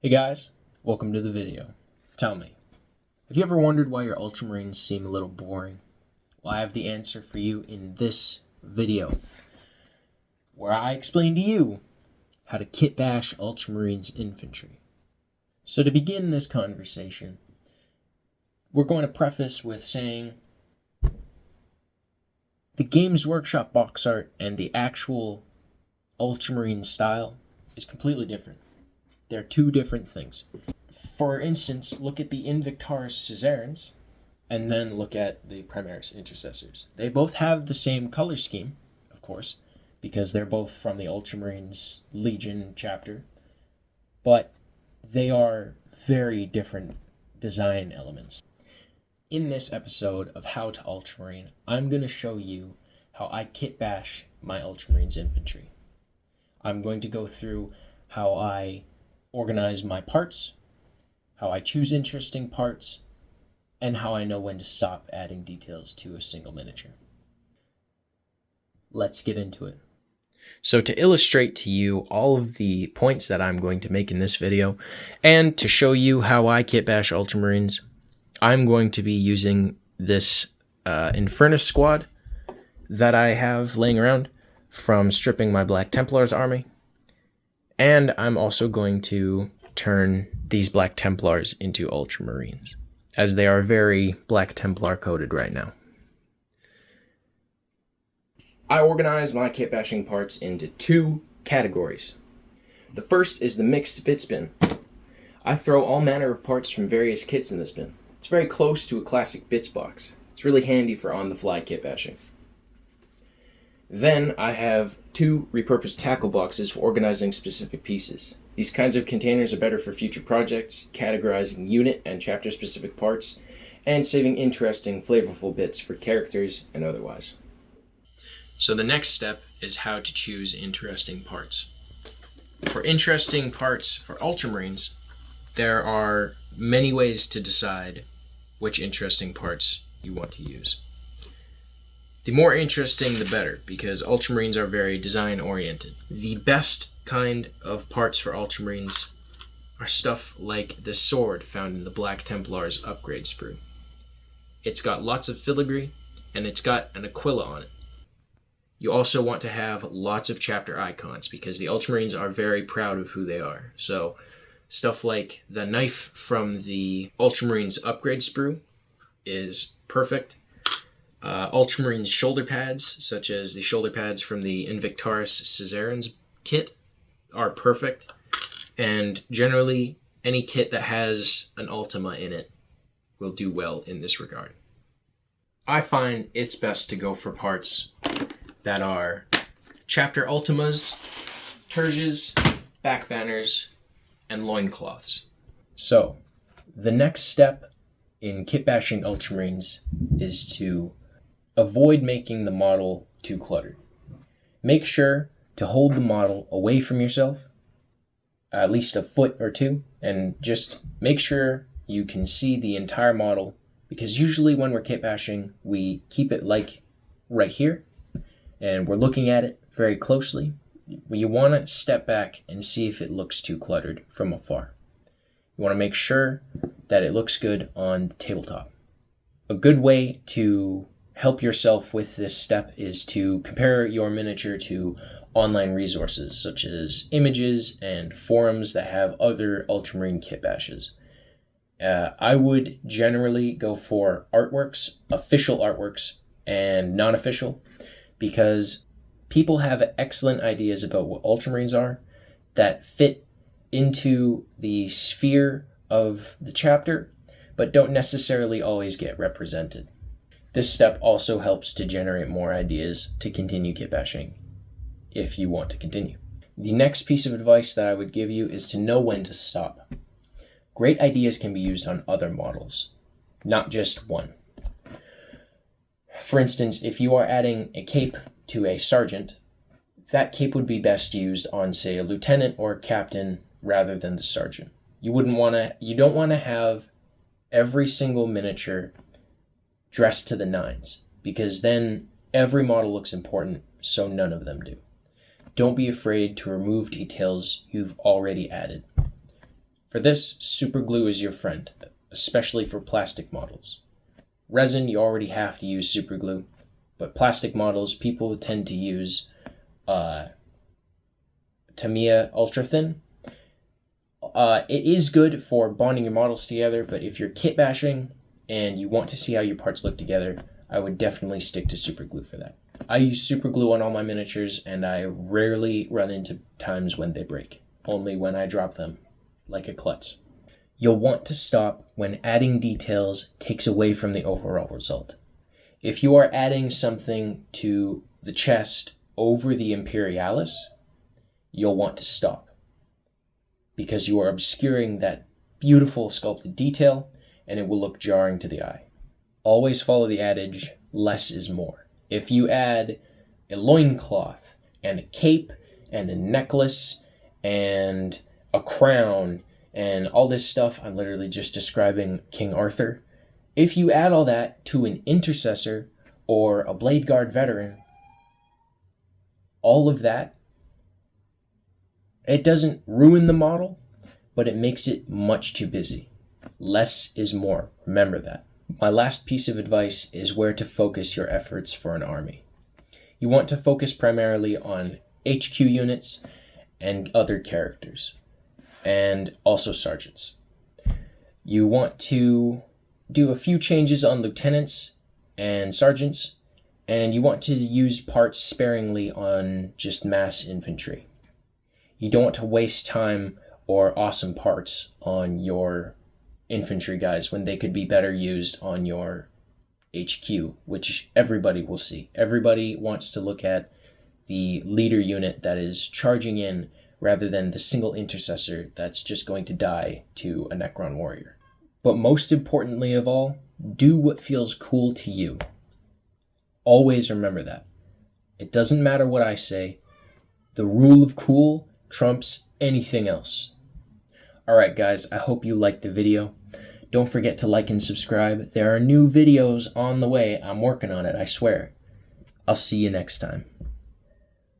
Hey guys, welcome to the video. Tell me, have you ever wondered why your Ultramarines seem a little boring? Well, I have the answer for you in this video, where I explain to you how to kit bash Ultramarines infantry. So to begin this conversation, we're going to preface with saying the Games Workshop box art and the actual Ultramarine style is completely different. They're two different things. For instance, look at the Invictaris Caesarans, and then look at the Primaris Intercessors. They both have the same color scheme, of course, because they're both from the Ultramarines Legion chapter, but they are very different design elements. In this episode of How to Ultramarine, I'm going to show you how I kit bash my Ultramarines infantry. I'm going to go through how I organize my parts, how I choose interesting parts, and how I know when to stop adding details to a single miniature. Let's get into it. So to illustrate to you all of the points that I'm going to make in this video, and to show you how I kit bash Ultramarines, I'm going to be using this Infernus squad that I have laying around from stripping my Black Templars army. And I'm also going to turn these Black Templars into Ultramarines, as they are very Black Templar coded right now. I organize my kit bashing parts into two categories. The first is the mixed bits bin. I throw all manner of parts from various kits in this bin. It's very close to a classic bits box. It's really handy for on-the-fly kit bashing. Then I have two repurposed tackle boxes for organizing specific pieces. These kinds of containers are better for future projects, categorizing unit and chapter specific parts, and saving interesting, flavorful bits for characters and otherwise. So the next step is how to choose interesting parts. For interesting parts for Ultramarines, there are many ways to decide which interesting parts you want to use. The more interesting, the better, because Ultramarines are very design-oriented. The best kind of parts for Ultramarines are stuff like the sword found in the Black Templars upgrade sprue. It's got lots of filigree, and it's got an Aquila on it. You also want to have lots of chapter icons, because the Ultramarines are very proud of who they are. So stuff like the knife from the Ultramarines upgrade sprue is perfect. Ultramarines shoulder pads, such as the shoulder pads from the Invictaris Caesarans kit, are perfect. And generally, any kit that has an Ultima in it will do well in this regard. I find it's best to go for parts that are chapter Ultimas, terges, back banners, and loincloths. So, the next step in kit bashing Ultramarines is to avoid making the model too cluttered. Make sure to hold the model away from yourself, at least a foot or two, and just make sure you can see the entire model, because usually when we're kit bashing, we keep it like right here, and we're looking at it very closely. You want to step back and see if it looks too cluttered from afar. You want to make sure that it looks good on the tabletop. A good way to help yourself with this step is to compare your miniature to online resources such as images and forums that have other Ultramarine kit bashes. I would generally go for artworks, official artworks, and non-official, because people have excellent ideas about what Ultramarines are that fit into the sphere of the chapter, but don't necessarily always get represented. This step also helps to generate more ideas to continue kit bashing if you want to continue. The next piece of advice that I would give you is to know when to stop. Great ideas can be used on other models, not just one. For instance, if you are adding a cape to a sergeant, that cape would be best used on, say, a lieutenant or a captain rather than the sergeant. You don't want to have every single miniature dressed to the nines, because then every model looks important, so none of them do. Don't be afraid to remove details you've already added. For this, super glue is your friend, especially for plastic models. Resin, you already have to use super glue, but plastic models, people tend to use Tamiya Ultra Thin. It is good for bonding your models together, but if you're kit bashing and you want to see how your parts look together, I would definitely stick to super glue for that. I use super glue on all my miniatures, and I rarely run into times when they break, only when I drop them, like a klutz. You'll want to stop when adding details takes away from the overall result. If you are adding something to the chest over the Imperialis, you'll want to stop, because you are obscuring that beautiful sculpted detail, and it will look jarring to the eye. Always follow the adage, less is more. If you add a loincloth and a cape and a necklace and a crown and all this stuff, I'm literally just describing King Arthur. If you add all that to an intercessor or a blade guard veteran, all of that, it doesn't ruin the model, but it makes it much too busy. Less is more. Remember that. My last piece of advice is where to focus your efforts for an army. You want to focus primarily on HQ units and other characters, and also sergeants. You want to do a few changes on lieutenants and sergeants, and you want to use parts sparingly on just mass infantry. You don't want to waste time or awesome parts on your infantry guys when they could be better used on your HQ, which everybody will see. Everybody wants to look at the leader unit that is charging in rather than the single intercessor that's just going to die to a Necron warrior. But most importantly of all, do what feels cool to you. Always remember that. It doesn't matter what I say. The rule of cool trumps anything else. Alright guys, I hope you liked the video. Don't forget to like and subscribe. There are new videos on the way. I'm working on it, I swear. I'll see you next time.